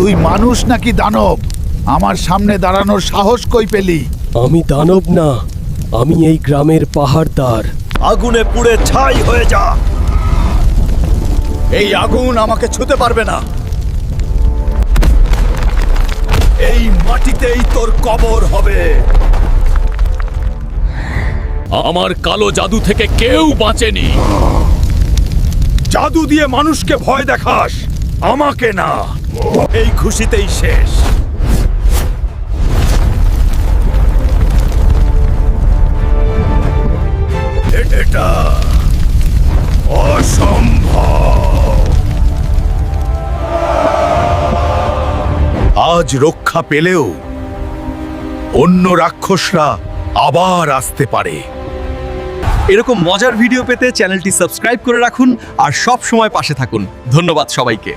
তুই মানুষ নাকি দানব? আমার সামনে দাঁড়ানোর সাহস কই পেলি? আমি দানব না, আমি এই গ্রামের পাহাড়দার। আগুনে পুড়ে ছাই হয়ে যা। এই আগুন আমাকে ছুতে পারবে না। এই মাটিতেই তোর কবর হবে। আমার কালো জাদু থেকে কেউ বাঁচেনি। জাদু দিয়ে মানুষকে ভয় দেখাস, আমাকে না। এই খুশিতেই শেষ। এটা অসম্ভব। আজ রক্ষা পেলেও অন্য রাক্ষসরা আবার আসতে পারে। এরকম মজার ভিডিও পেতে চ্যানেলটি সাবস্ক্রাইব করে রাখুন আর সব সময় পাশে থাকুন। ধন্যবাদ সবাইকে।